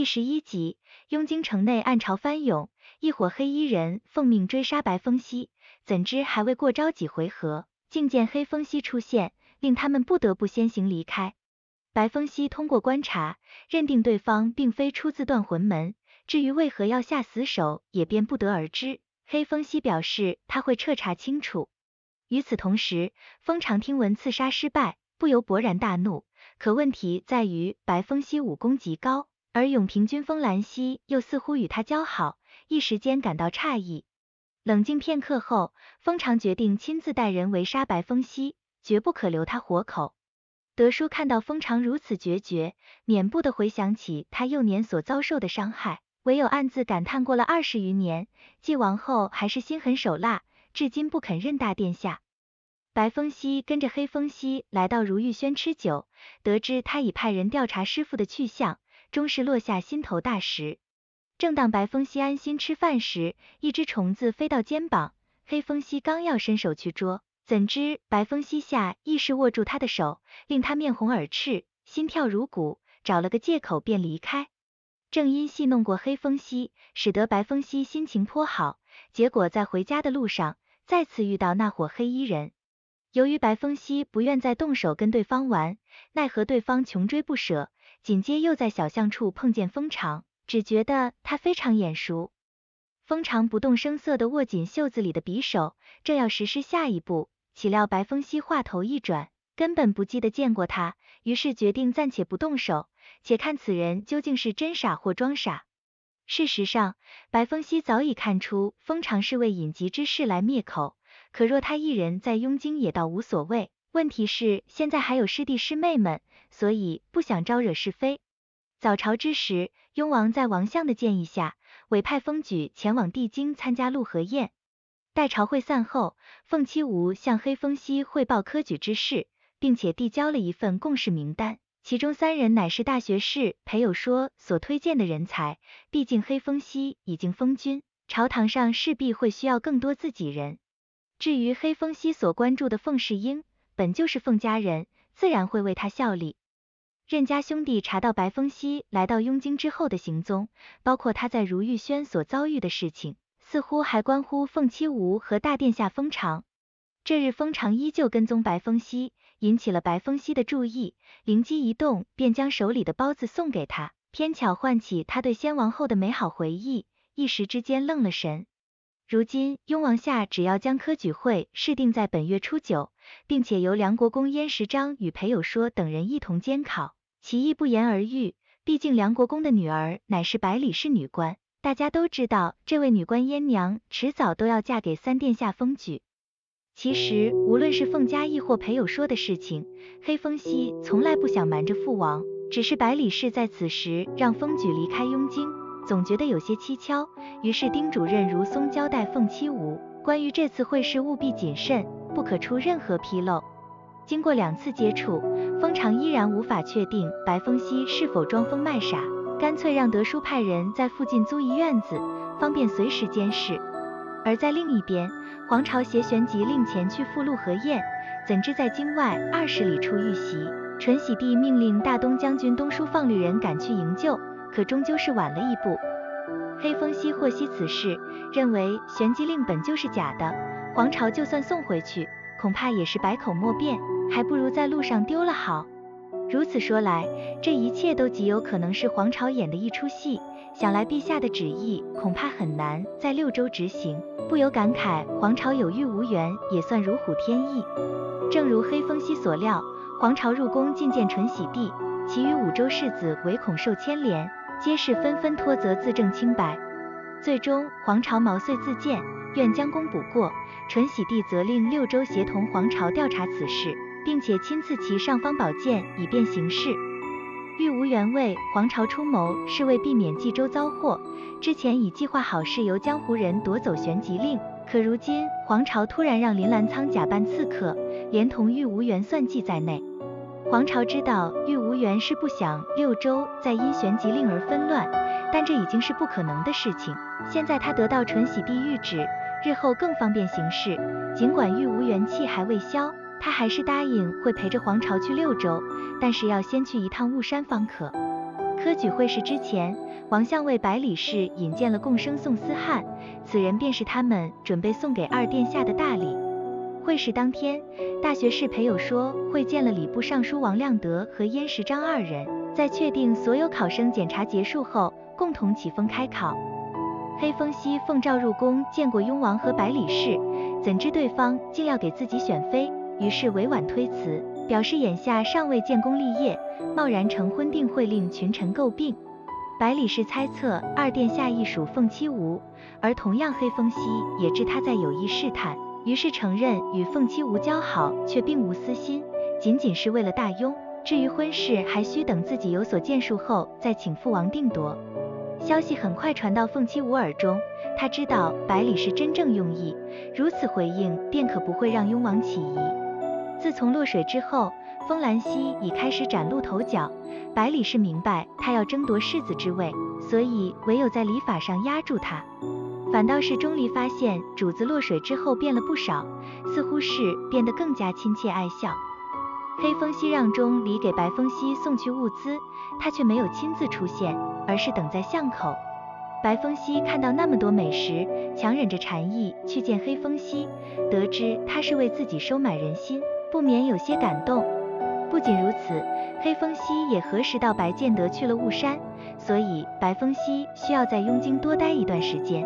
第11集，雍京城内暗潮翻涌，一伙黑衣人奉命追杀白风夕，怎知还未过招几回合，竟见黑风夕出现，令他们不得不先行离开。白风夕通过观察，认定对方并非出自断魂门，至于为何要下死手，也便不得而知。黑风夕表示他会彻查清楚。与此同时，风长听闻刺杀失败，不由勃然大怒，可问题在于白风夕武功极高，而永平君风兰溪又似乎与他交好，一时间感到诧异。冷静片刻后，风长决定亲自带人围杀白风夕，绝不可留他活口。德叔看到风长如此决绝，免不得回想起他幼年所遭受的伤害，唯有暗自感叹过了20余年，继王后还是心狠手辣，至今不肯认大殿下。白风夕跟着黑风夕来到如玉轩吃酒，得知他已派人调查师傅的去向，终是落下心头大石。正当白风夕安心吃饭时，一只虫子飞到肩膀，黑风夕刚要伸手去捉，怎知白风夕下意识握住他的手，令他面红耳赤，心跳如鼓，找了个借口便离开。正因戏弄过黑风夕，使得白风夕心情颇好，结果在回家的路上再次遇到那伙黑衣人。由于白风夕不愿再动手跟对方玩，奈何对方穷追不舍，紧接又在小巷处碰见风长，只觉得他非常眼熟。风长不动声色地握紧袖子里的匕首，正要实施下一步，岂料白风夕话头一转，根本不记得见过他，于是决定暂且不动手，且看此人究竟是真傻或装傻。事实上，白风夕早已看出风长是为隐疾之事来灭口，可若他一人在雍京也倒无所谓，问题是现在还有师弟师妹们，所以不想招惹是非。早朝之时，雍王在王相的建议下，委派风举前往帝京参加陆河宴。待朝会散后，凤七梧向黑风夕汇报科举之事，并且递交了一份贡士名单，其中3人乃是大学士裴友说所推荐的人才，毕竟黑风夕已经封君，朝堂上势必会需要更多自己人。至于黑风夕所关注的凤世英，本就是凤家人，自然会为他效力。任家兄弟查到白风夕来到雍京之后的行踪，包括他在如玉轩所遭遇的事情，似乎还关乎凤七梧和大殿下风长。这日风长依旧跟踪白风夕，引起了白风夕的注意，灵机一动，便将手里的包子送给他，偏巧唤起他对先王后的美好回忆，一时之间愣了神。如今雍王下只要将科举会试定在本月初9，并且由梁国公燕时章与裴友说等人一同监考，其意不言而喻。毕竟梁国公的女儿乃是百里氏女官，大家都知道这位女官燕娘迟早都要嫁给3殿下风举。其实无论是凤家义或裴友说的事情，黑风夕从来不想瞒着父王，只是百里氏在此时让风举离开雍京，总觉得有些蹊跷，于是叮嘱任如松交代凤七梧，关于这次会试务必谨慎，不可出任何纰漏。经过2次接触，风长依然无法确定白风夕是否装疯卖傻，干脆让德叔派人在附近租一院子，方便随时监视。而在另一边，皇朝携旋即令前去赴陆河宴，怎知在京外20里处遇袭，纯喜帝命令大东将军东叔放旅人赶去营救，可终究是晚了一步。黑风夕获悉此事，认为旋即令本就是假的，皇朝就算送回去，恐怕也是百口莫辩，还不如在路上丢了好。如此说来，这一切都极有可能是皇朝演的一出戏，想来陛下的旨意恐怕很难在6州执行，不由感慨皇朝有预无援，也算如虎添翼。正如黑风夕所料，皇朝入宫觐见纯喜帝，其余5州士子唯恐受牵连，皆是纷纷托责自证清白。最终皇朝毛遂自荐，愿将功补过，纯喜帝责令6州协同皇朝调查此事，并且亲赐其尚方宝剑以便行事。玉无缘为皇朝出谋，是为避免冀州遭祸，之前已计划好是由江湖人夺走旋即令，可如今皇朝突然让林澜苍假扮刺客，连同玉无缘算计在内。皇朝知道玉无缘是不想6州再因旋即令而纷乱，但这已经是不可能的事情。现在他得到纯喜帝谕旨，日后更方便行事，尽管玉无缘气还未消，他还是答应会陪着皇朝去6州，但是要先去一趟雾山方可。科举会试之前，王相为百里氏引荐了贡生宋思翰，此人便是他们准备送给二殿下的大礼。会试当天，大学士裴友说会见了礼部尚书王亮德和燕时章二人，在确定所有考生检查结束后，共同起封开考。黑风息奉诏入宫见过雍王和百里氏，怎知对方竟要给自己选妃，于是委婉推辞，表示眼下尚未建功立业，贸然成婚定会令群臣诟病。百里氏猜测二殿下亦属凤栖吾，而同样黑风息也知他在有意试探，于是承认与凤栖吾交好，却并无私心，仅仅是为了大雍。至于婚事，还需等自己有所建树后再请父王定夺。消息很快传到凤栖吾耳中，他知道百里是真正用意，如此回应便可不会让雍王起疑。自从落水之后，风兰溪已开始崭露头角，百里是明白他要争夺世子之位，所以唯有在礼法上压住他。反倒是钟离发现主子落水之后变了不少，似乎是变得更加亲切爱笑。黑风息让钟离给白风息送去物资，他却没有亲自出现，而是等在巷口。白风息看到那么多美食，强忍着馋意去见黑风息，得知他是为自己收买人心，不免有些感动。不仅如此，黑风息也核实到白建德去了雾山，所以白风息需要在雍京多待一段时间。